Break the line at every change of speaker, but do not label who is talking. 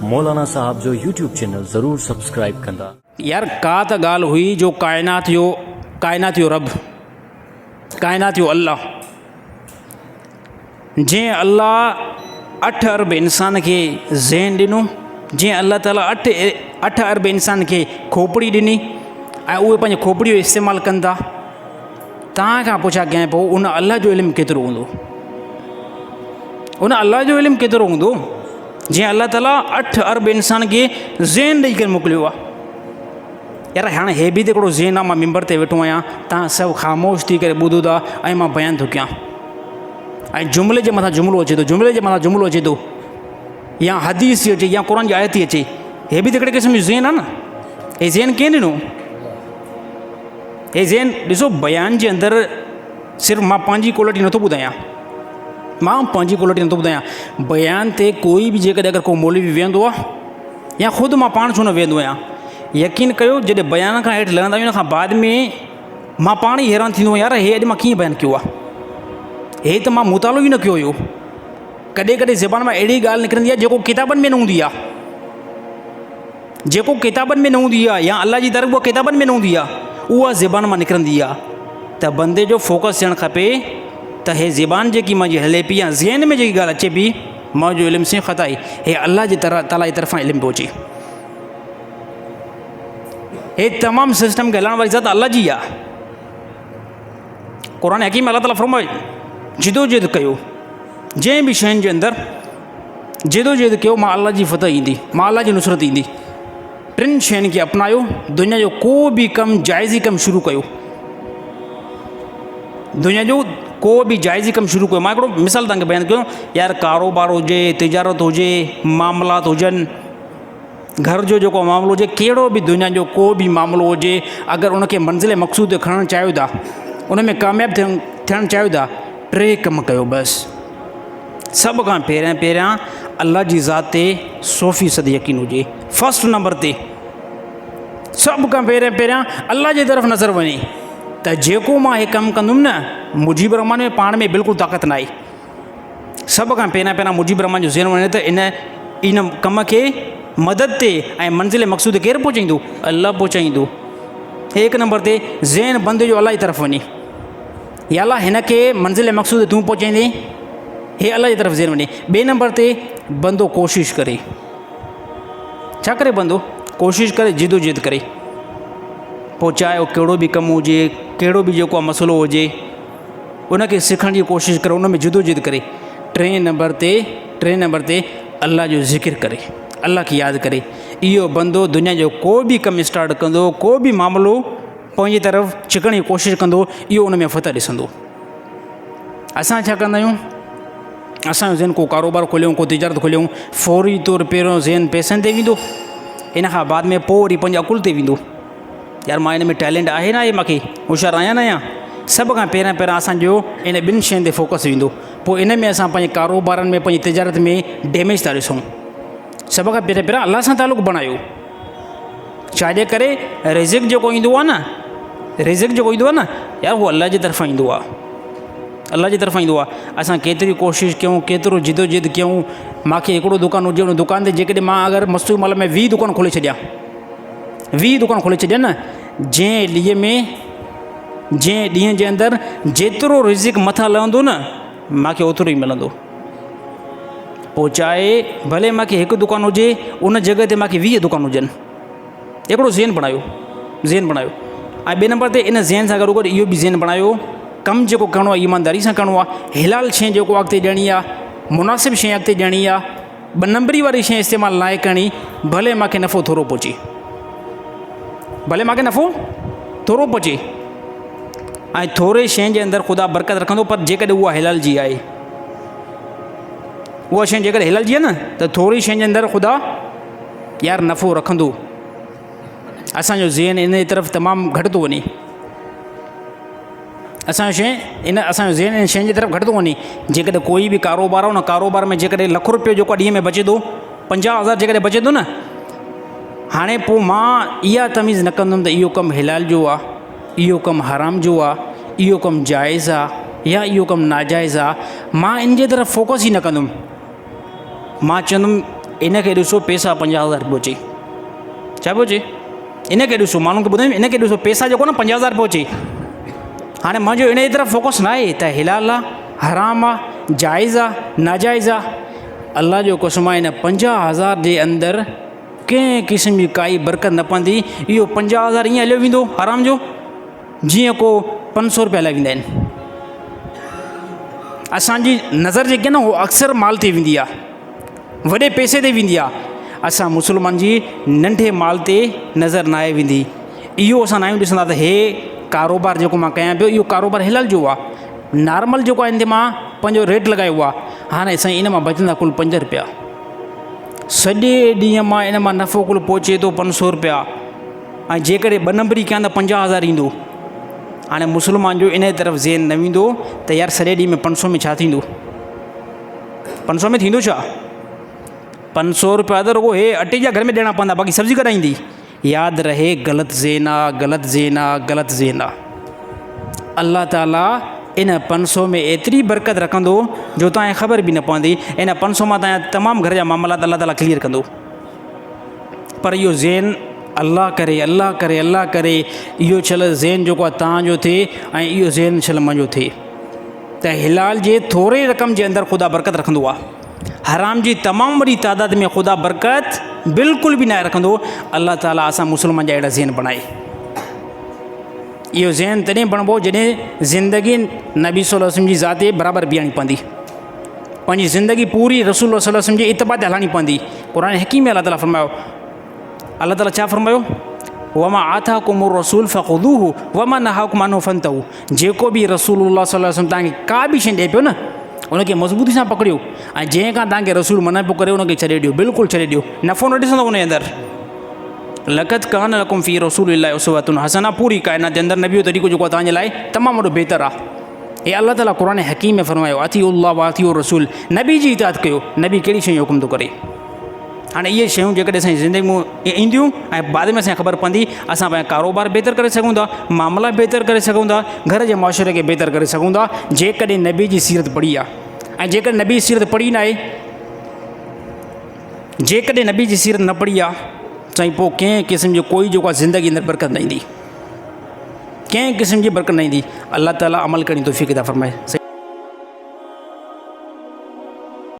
मौलाना साहब जो YouTube channel ज़रूर subscribe कंदा।
यार का त ॻाल्हि हुई जो काइनात जो रब, काइनात जो अल्लाह, जंहिं अल्लाह 8 अरब इंसान खे ज़हन ॾिनो, जंहिं अल्लाह ताला 8 अरब इंसान खे खोपड़ी ॾिनी ऐं उहे पंहिंजे खोपड़ी जो इस्तेमालु कनि था। तव्हां खां पुछा कयां पोइ उन अल्लाह जो इल्मु केतिरो हूंदो, उन अल्लाह जो इल्मु केतिरो हूंदो जंहिं अल्लाह ताला 8 अरब इंसान खे ज़हन ॾेई करे मोकिलियो आहे। यार हाणे हे बि त हिकिड़ो ज़हन आहे, मां मिंबर ते वेठो आहियां, तव्हां सभु ख़ामोश थी करे ॿुधो था ऐं मां बयानु थो कयां, ऐं जुमिले जे मथां जुमिलो अचे थो, जुमिले जे मथां जुमिलो अचे थो, या हदीस थी अचे या क़ुर जी आयत थी अचे। हे बि त हिकिड़े क़िस्म जो ज़हन आहे न। हे ज़हन कंहिं ॾिनो? हे ज़हन ॾिसो, बयान जे अंदरि सिर्फ़ु मां पंहिंजी क्वालिटी नथो ॿुधायां, मां पंहिंजी क्वालिटी नथो ॿुधायां। बयान ते कोई बि जेकॾहिं अगरि को मौलवी वेहंदो आहे या ख़ुदि मां पाण छो न वेहंदो आहियां, यकीन कयो जॾहिं बयान खां हेठि लहंदा आहियूं, हुन खां बाद में मां पाण ई हैरान थींदो आहियां, यार हे अॼु मां कीअं बयानु कयो आहे, हे त मां मुतालो ई न कयो हुयो। कॾहिं कॾहिं ज़बान मां अहिड़ी ॻाल्हि निकिरंदी आहे जेको किताबनि में न हूंदी आहे, जेको किताबनि में न हूंदी आहे, या अल्लाह जी तरफ़ उहा किताबनि में न हूंदी आहे, उहा ज़बान मां निकिरंदी आहे। त बंदे जो फोकस थियणु खपे त हे ज़बान जेकी मुंहिंजी हले पई या ज़हन में जेकी ॻाल्हि अचे पई, मुंहिंजो इल्मु से ख़ता आहे, हे अल्लाह जी ताला जी तरफ़ां इल्मु पियो अचे। हे तमामु सिस्टम खे हलाइण वारी ज़ात अल्लाह जी आहे। क़ुर हकीम अल्लाह ताला फरमाए, जिदोजहद कयो, जंहिं बि शयुनि जे अंदरि जिदोजहद कयो, मां अल्लाह जी फतह ईंदी, मां अल्लाह जी नुसरत ईंदी। 3 शयुनि खे अपनायो, दुनिया जो को बि कमु जाइज़ी कमु शुरू कयो, दुनिया जो को बि जाइज़ी कमु शुरू कयो। मां हिकिड़ो मिसाल तव्हांखे बयानु कयो, यार कारोबार हुजे, तिजारत हुजे, मामलात हुजनि, घर जो जेको मामिलो हुजे, कहिड़ो बि दुनिया जो को बि मामिलो हुजे, अगरि उनखे मंज़िल मक़सूद ते खणणु चाहियो था, उन में कामयाबु थियणु चाहियो था, 3 कम कयो बसि। सभ खां पहिरियां अल्लाह जी ज़ात ते 100% यकीन हुजे, फस्ट नंबर ते। सभ खां पहिरियां अल्लाह जे तरफ़ नज़र वञे त जेको मां हे कमु कंदुमि न, मुजीब रहमान में पाण में बिल्कुलु ताक़त न आहे। सभ खां पहिरियां मुजीब रहमान जो ज़हन वञे त इन कम खे मदद ते ऐं मंज़िल मक़सूद केरु पहुचाईंदो? अल्लाह पहुचाईंदो। 1 नंबर ते ज़हन बंदे जो अल्लाह जी तरफ़ वञे, या अल्लाह हिन खे मंज़िल मक़सूद तूं पहुचाईंदे, हे अल्लाह जी तरफ़ ज़हन वञे। 2 नंबर ते बंदो कोशिशि करे, छा करे बंदो? कोशिशि करे, जिदोजहद करे, पोइ चाहे उहो कहिड़ो बि कमु हुजे, कहिड़ो बि जेको मसइलो हुजे, उनखे सिखण जी कोशिशि करे, उन में जिदोजहद करे। 3 नंबर ते अल्लाह जो ज़िक्र करे, अल्लाह खे यादि करे। इहो बंदो दुनिया जो को बि कमु स्टार्ट कंदो, को बि मामिलो पंहिंजी तरफ़ छिकण जी कोशिशि कंदो, इहो उन में फतह ॾिसंदो। असां छा कंदा आहियूं? असांजो ज़हन को कारोबार खोलियूं, को तिजारत खोलियूं, फौरी तौरु पहिरियों ज़हन पैसनि ते वेंदो, इन खां बाद में पोइ वरी पंहिंजे अकुल ते वेंदो। यार मां हिन में टैलेंट आहे न आहे, मूंखे होशियारु आहियां न आहियां? सभ खां पहिरियां असांजो इन 2 शयुनि ते फोकस वेंदो, पोइ इन में असां पंहिंजे कारोबारनि में, पंहिंजी तिजारत में डैमेज था ॾिसूं। सभ खां पहिरियां अल्लाह सां तालुक़ु बणायो। छाजे करे? रिज़िक जेको ईंदो आहे न, रिज़िक जेको ईंदो आहे न, यार उहो अल्लाह जी तरफ़ां ईंदो आहे, अल्लाह जी तरफ़ां ईंदो आहे। असां केतिरी कोशिशि कयूं, केतिरो जिदोजहद कयूं, मूंखे हिकिड़ो दुकानु हुजे, उन दुकान ते जेकॾहिं मां अगरि मस्तूरी माल में 20 दुकान खोले छॾियां, 20 दुकान खोले छॾियां न, जंहिं ॾींहं जे अंदरि जेतिरो रिज़िक मथां लहंदो न, मूंखे ओतिरो ई मिलंदो। पोइ चाहे भले मूंखे 1 दुकानु हुजे, उन जॻह ते मूंखे 20 दुकान हुजनि। हिकिड़ो ज़हन बणायो, ज़हन बणायो। ऐं 2 नंबर ते इन ज़हन सां गॾोगॾु इहो बि ज़हन बणायो, कमु जेको करिणो आहे ईमानदारी सां करिणो आहे। हिलाल शइ जेको अॻिते ॾियणी आहे, मुनासिब शइ अॻिते ॾियणी आहे, 2 नंबरी वारी शइ इस्तेमालु नाहे करणी। भले मूंखे नफ़ो थोरो पहुचे, भले मूंखे नफ़ो थोरो पहुचे, ऐं थोरे शइ जे अंदरि ख़ुदा बरकत रखंदो, पर जेकॾहिं उहा हिलाल जी आहे, उहा शइ जेकॾहिं हिलाल जी आहे न, त थोरी शइ जे अंदरि ख़ुदा यार नफ़ो रखंदो। असांजो ज़हन इन जी तरफ़ तमामु घटि थो वञे, असांजो ज़हन इन शयुनि जी तरफ़ घटि थो वञे। जेकॾहिं कोई बि कारोबार आहे, उन कारोबार में जेकॾहिं ₹1,00,000 जेको ॾींहं में बचे थो, 50,000 जेकॾहिं बचे थो न, हाणे पोइ मां इहा तमीज़ न कंदुमि त इहो कमु हिलाल जो आहे, इहो कमु हराम जो आहे, इहो कमु जाइज़ आहे या इहो कमु नाजाइज़ आहे। मां इन जे तरफ़ फोकस ई न कंदुमि। मां चवंदुमि इनखे ॾिसो पैसा 50,000 पियो अचे, छा पियो अचे? इनखे ॾिसो, माण्हुनि खे ॿुधायूं, इनखे ॾिसो पैसा जेको न 50,000 पियो अचे। हाणे मुंहिंजो इन जी तरफ़ फोकस न आहे त हिलाल आहे, हराम आहे, जाइज़ आहे, नाजाइज़ आहे। अलाह जो कसम आहे, इन 50,000 जे अंदरि कंहिं क़िस्म जी काई बरकत न पवंदी। इहो 50,000 ईअं हलियो वेंदो हराम जो, जीअं को 500 रुपया हलिया वेंदा आहिनि। असांजी नज़र जेकी आहे न, उहो अक्सर माल ते वेंदी आहे, वॾे पैसे ते वेंदी आहे। असां मुस्लमान जी नंढे माल ते नज़र न आहे वेंदी। इहो असां न आहियूं ॾिसंदा त हे कारोबार जेको मां कयां पियो, इहो कारोबार हिलाल जो आहे, नॉर्मल जेको आहे इन ते मां पंहिंजो रेट लॻायो आहे। हाणे साईं इन मां बचंदा कुल 5 रुपया, सॼे ॾींहं मां इन मां नफ़ो कुल पहुचे थो 500 रुपया, ऐं जेकॾहिं 2 नंबरी कयां त 50,000 ईंदो। हाणे मुस्लमान जो इन जी तरफ़ ज़हन न वेंदो त यार सॼे ॾींहं में 500 में छा थींदो, 500 में थींदो छा? 500 रुपया त रुगो हे अटे जा घर में ॾियणा पवंदा, बाक़ी सब्ज़ी कॾहिं ईंदी? यादि रहे, ग़लति ज़हन आहे, ग़लति ज़हन आहे, ग़लति ज़हन आहे। अल्लाह ताला इन 500 में एतिरी बरकत रखंदो जो तव्हांखे ख़बर बि न पवंदी। इन 500 मां तव्हांजा तमामु घर जा मामलात अल्लाह ताला क्लियर कंदो। पर इहो ज़हन अल्लाह करे, अल्लाह करे, अल्लाह करे, इहो छल ज़हन जेको आहे तव्हांजो थिए ऐं इहो ज़हन छल मुंहिंजो थिए त हिलाल जे थोरे रक़म जे अंदरि ख़ुदा बरकत रखंदो आहे, हराम जी तमामु वॾी तादाद में ख़ुदा बरकत बिल्कुलु बि न रखंदो। अल्लाह ताला असां मुस्लमान जा अहिड़ा ज़हन बणाए। इहो ज़हन तॾहिं बणिबो जॾहिं ज़िंदगी नबी सल्लल्लाहु अलैहि वसल्लम जी ज़ात जे बराबरि बीहणी पवंदी, पंहिंजी ज़िंदगी पूरी रसूल सल्लल्लाहु अलैहि वसल्लम जे इत्तिबा ते हलाइणी पवंदी। क़ुरान हकीम में अल्लाह ताला फरमायो, अल्लाह ताला छा फरमायो? वमा आताकुमुर रसूल फ़ख़ुदूहु वमा नहाकुम अन्हु फ़ंतहू। जेको बि रसूलुल्लाह सल्लल्लाहु अलैहि वसल्लम तव्हांखे का बि शइ ॾिए पियो न, उनखे मज़बूती सां पकड़ियो, ऐं जंहिं खां तव्हांखे रसूल मना पियो करे उनखे छॾे ॾियो, बिल्कुलु छॾे ॾियो, नफ़ो न ॾिसंदो उनजे अंदरि। लक़द कान लकुम फ़ी रसूलिल्लाहि उसवतुन हसना, पूरी काइनात जे अंदरि नबी जो तरीक़ो जेको आहे तव्हांजे लाइ तमामु वॾो बहितरु आहे। हे अल्लाह ताला क़ुरान हकीम में फरमायो, अतीउल्लाह व अतीउ रसूल, नबी जी इताअत कयो। नबी कहिड़ी शइ जो हुकुम थो करे? हाणे इहे शयूं जेकॾहिं असांजी ज़िंदगी में ईंदियूं ऐं बाद में असांखे ख़बर पवंदी, असां पंहिंजो कारोबार बहितर करे सघूं था, मामला बहितर करे सघूं था, घर जे मुआशिरे खे बहितर करे सघूं था, जेकॾहिं नबी जी सीरत पढ़ी आहे। ऐं जेकॾहिं नबी जी सीरत पढ़ी न आहे, जेकॾहिं नबी जी सीरत न पढ़ी आहे, साईं पोइ कंहिं क़िस्म जो कोई जेको आहे ज़िंदगी अंदरि बरकत न ईंदी, कंहिं क़िस्म जी बरकत न ईंदी। अल्लाह ताला अमल करण जी तौफ़ीक़ अता फ़रमाए।